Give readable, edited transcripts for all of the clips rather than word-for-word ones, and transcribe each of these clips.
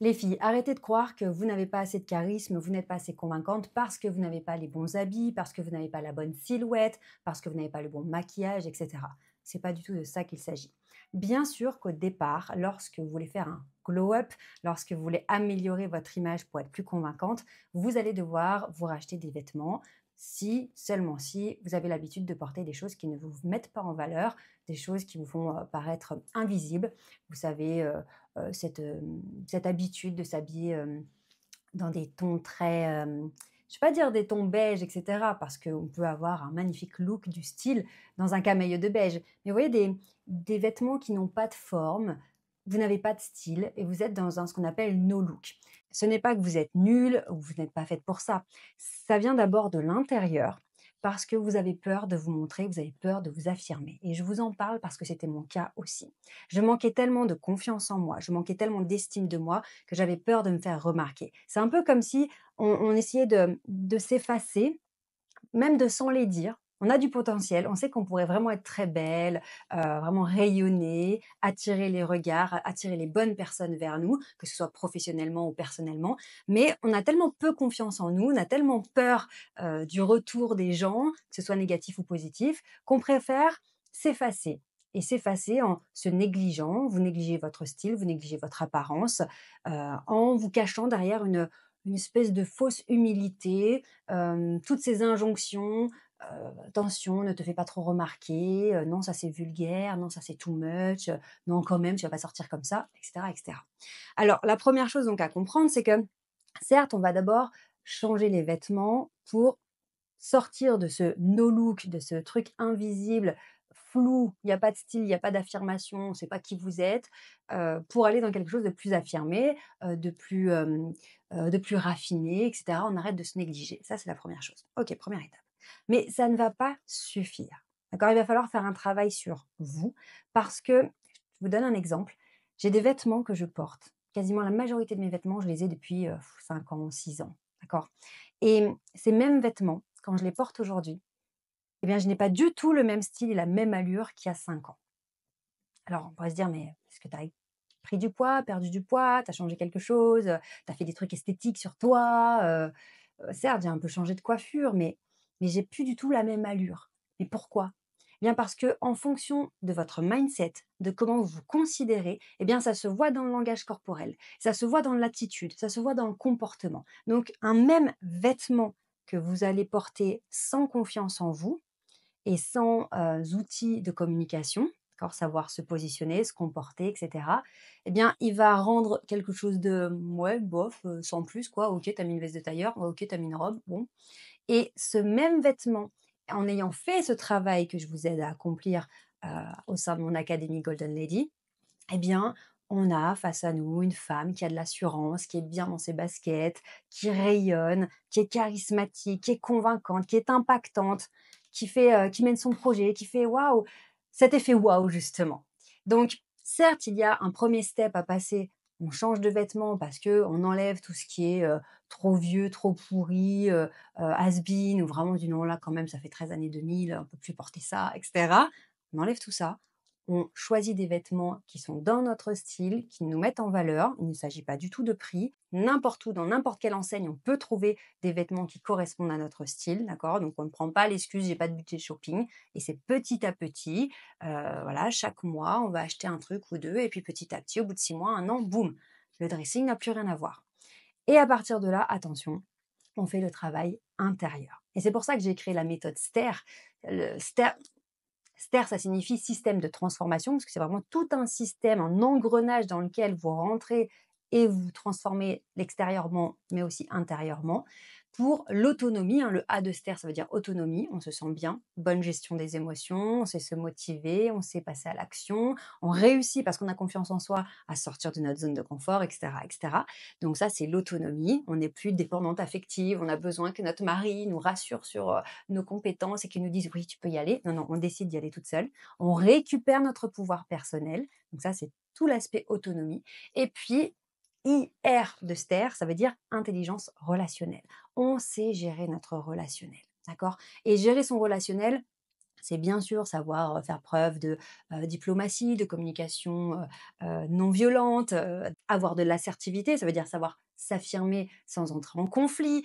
Les filles, arrêtez de croire que vous n'avez pas assez de charisme, vous n'êtes pas assez convaincante parce que vous n'avez pas les bons habits, parce que vous n'avez pas la bonne silhouette, parce que vous n'avez pas le bon maquillage, etc. C'est pas du tout de ça qu'il s'agit. Bien sûr qu'au départ, lorsque vous voulez faire un glow-up, lorsque vous voulez améliorer votre image pour être plus convaincante, vous allez devoir vous racheter des vêtements si, seulement si, vous avez l'habitude de porter des choses qui ne vous mettent pas en valeur, des choses qui vous font paraître invisibles. Vous savez, cette habitude de s'habiller, dans des tons très, je vais pas dire des tons beige et cetera, parce qu'on peut avoir un magnifique look du style dans un camailleux de beige. Mais vous voyez des vêtements qui n'ont pas de forme, vous n'avez pas de style et vous êtes dans un ce qu'on appelle no look. Ce n'est pas que vous êtes nul ou vous n'êtes pas faite pour ça. Ça vient d'abord de l'intérieur parce que vous avez peur de vous montrer, vous avez peur de vous affirmer et je vous en parle parce que c'était mon cas aussi. Je manquais tellement de confiance en moi, je manquais tellement d'estime de moi que j'avais peur de me faire remarquer. C'est un peu comme si on essayait de s'effacer, même de sans les dire. On a du potentiel, on sait qu'on pourrait vraiment être très belle, vraiment rayonner, attirer les regards, attirer les bonnes personnes vers nous, que ce soit professionnellement ou personnellement. Mais on a tellement peu confiance en nous, on a tellement peur, du retour des gens, que ce soit négatif ou positif, qu'on préfère s'effacer et s'effacer en se négligeant. Vous négligez votre style, vous négligez votre apparence, en vous cachant derrière une espèce de fausse humilité, toutes ces injonctions, «Attention, ne te fais pas trop remarquer, non ça c'est vulgaire, non ça c'est too much, non quand même tu vas pas sortir comme ça» et cetera et cetera. Alors la première chose donc à comprendre, c'est que certes, on va d'abord changer les vêtements pour sortir de ce no look, de ce truc invisible, flou, il y a pas de style, il y a pas d'affirmation, on sait pas qui vous êtes, pour aller dans quelque chose de plus affirmé, de plus raffiné et cetera. On arrête de se négliger. Ça, c'est la première chose. OK, première étape. Mais ça ne va pas suffire, d'accord? Il va falloir faire un travail sur vous parce que je vous donne un exemple. J'ai des vêtements que je porte. Quasiment la majorité de mes vêtements, je les ai depuis, 5 ans, 6 ans, d'accord? Et ces mêmes vêtements, quand je les porte aujourd'hui, eh bien, je n'ai pas du tout le même style et la même allure qu'il y a 5 ans. Alors, on pourrait se dire: «Mais est-ce que tu as pris du poids, perdu du poids, tu as changé quelque chose, tu as fait des trucs esthétiques sur toi?» Certes, j'ai un peu changé de coiffure, mais j'ai plus du tout la même allure. Mais pourquoi? Eh bien, parce que en fonction de votre mindset, de comment vous vous considérez, eh bien, ça se voit dans le langage corporel, ça se voit dans l'attitude, ça se voit dans le comportement. Donc un même vêtement que vous allez porter sans confiance en vous, et sans, outils de communication, d'accord? Savoir se positionner, se comporter et cetera, eh bien, il va rendre quelque chose de, ouais, bof, sans plus quoi. OK, tu as mis une veste de tailleur, ouais, OK, tu as mis une robe, bon. Et ce même vêtement, en ayant fait ce travail que je vous aide à accomplir, au sein de mon académie Golden Lady, eh bien, on a face à nous une femme qui a de l'assurance, qui est bien dans ses baskets, qui rayonne, qui est charismatique, qui est convaincante, qui est impactante, qui mène son projet, qui fait waouh! Cet effet waouh justement. Donc, certes, il y a un premier step à passer. On change de vêtements parce que on enlève tout ce qui est, trop vieux, trop pourri, has-been ou vraiment du «non là quand même ça fait 13 années 2000, on peut plus porter ça» et cetera. On enlève tout ça, on choisit des vêtements qui sont dans notre style, qui nous mettent en valeur. Il ne s'agit pas du tout de prix. N'importe où, dans n'importe quelle enseigne, on peut trouver des vêtements qui correspondent à notre style, d'accord? Donc on ne prend pas l'excuse: «J'ai pas de budget shopping» et c'est petit à petit, voilà, chaque mois, on va acheter un truc ou 2 et puis petit à petit, au bout de 6 mois, 1 an, boum, le dressing n'a plus rien à voir. Et à partir de là, attention, on fait le travail intérieur. Et c'est pour ça que j'ai créé la méthode STAIR. Le STAIR, STER, ça signifie système de transformation, parce que c'est vraiment tout un système, un engrenage dans lequel vous rentrez et vous transformez l'extérieurement, mais aussi intérieurement, pour l'autonomie, hein. Le A de STER, ça veut dire autonomie, on se sent bien, bonne gestion des émotions, on sait se motiver, on sait passer à l'action, on réussit parce qu'on a confiance en soi à sortir de notre zone de confort, etc., etc. Donc ça, c'est l'autonomie. On n'est plus dépendante affective, on a besoin que notre mari nous rassure sur nos compétences et qui nous disent: «Oui, tu peux y aller». Non, non, on décide d'y aller toute seule. On récupère notre pouvoir personnel. Donc ça, c'est tout l'aspect autonomie. Et puis, IR de STER, ça veut dire intelligence relationnelle. On sait gérer notre relationnel, d'accord? Et gérer son relationnel, C'est bien sûr savoir, faire preuve de, diplomatie, de communication, non violente, avoir de l'assertivité, ça veut dire savoir s'affirmer sans entrer en conflit.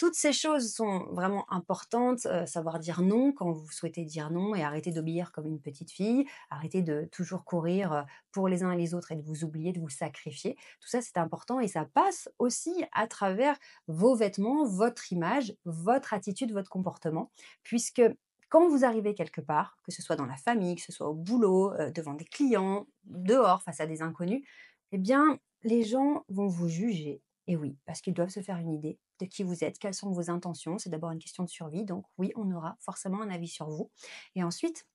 Toutes ces choses sont vraiment importantes, savoir dire non quand vous souhaitez dire non et arrêter d'obéir comme une petite fille, arrêter de toujours courir, pour les uns et les autres et de vous oublier, de vous sacrifier. Tout ça, c'est important et ça passe aussi à travers vos vêtements, votre image, votre attitude, votre comportement puisque quand vous arrivez quelque part, que ce soit dans la famille, que ce soit au boulot, devant des clients, dehors, face à des inconnus, eh bien, les gens vont vous juger. Et oui, parce qu'ils doivent se faire une idée de qui vous êtes, quelles sont vos intentions. C'est d'abord une question de survie, donc oui, on aura forcément un avis sur vous. Et ensuite,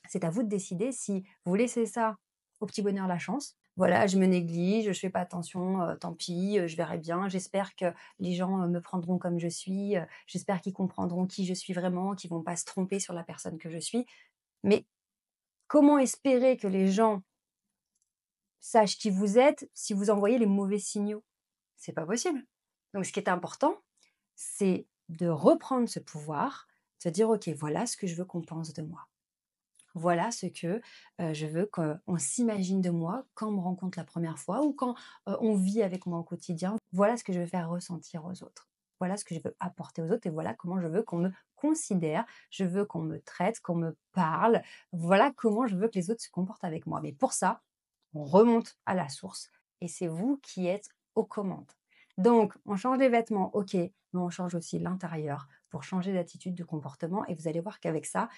c'est à vous de décider si vous laissez ça au petit bonheur la chance. Voilà, je me néglige, je fais pas attention, tant pis, je verrai bien. J'espère que les gens, me prendront comme je suis, j'espère qu'ils comprendront qui je suis vraiment, qu'ils vont pas se tromper sur la personne que je suis. Mais comment espérer que les gens sachent qui vous êtes si vous envoyez les mauvais signaux? C'est pas possible. Donc ce qui est important, c'est de reprendre ce pouvoir, se dire: «OK, voilà ce que je veux qu'on pense de moi». Voilà ce que, je veux qu'on s'imagine de moi quand on me rencontre la première fois ou quand, on vit avec moi au quotidien. Voilà ce que je veux faire ressentir aux autres. Voilà ce que je veux apporter aux autres et voilà comment je veux qu'on me considère. Je veux qu'on me traite, qu'on me parle. Voilà comment je veux que les autres se comportent avec moi. Mais pour ça, on remonte à la source et c'est vous qui êtes aux commandes. Donc on change les vêtements, OK, mais on change aussi l'intérieur pour changer d'attitude, de comportement et vous allez voir qu'avec ça,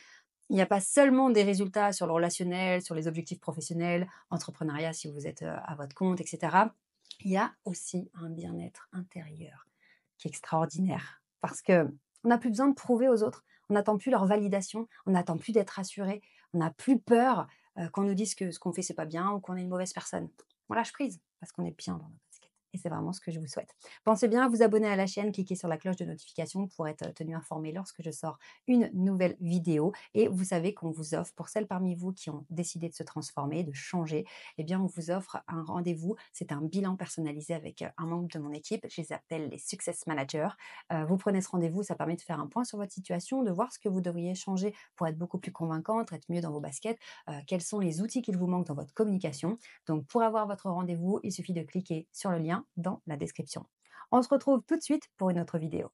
il n'y a pas seulement des résultats sur le relationnel, sur les objectifs professionnels, entrepreneuriat si vous êtes, à votre compte et cetera. Il y a aussi un bien-être intérieur qui est extraordinaire parce qu'on n'a plus besoin de prouver aux autres. On n'attend plus leur validation, on n'attend plus d'être rassuré, on n'a plus peur, qu'on nous dise que ce qu'on fait c'est pas bien ou qu'on est une mauvaise personne. On lâche prise parce qu'on est bien dans notre basket et c'est vraiment ce que je vous souhaite. Pensez bien à vous abonner à la chaîne, cliquez sur la cloche de notification pour être, tenu informé lorsque je sors une nouvelle vidéo et vous savez qu'on vous offre, pour celles parmi vous qui ont décidé de se transformer, de changer, eh bien, on vous offre un rendez-vous. C'est un bilan personnalisé avec un membre de mon équipe. Je les appelle les Success Managers. Vous prenez ce rendez-vous, ça permet de faire un point sur votre situation, de voir ce que vous devriez changer pour être beaucoup plus convaincante, être mieux dans vos baskets, quels sont les outils qu'il vous manque dans votre communication. Donc, pour avoir votre rendez-vous, il suffit de cliquer sur le lien dans la description. On se retrouve tout de suite pour une autre vidéo.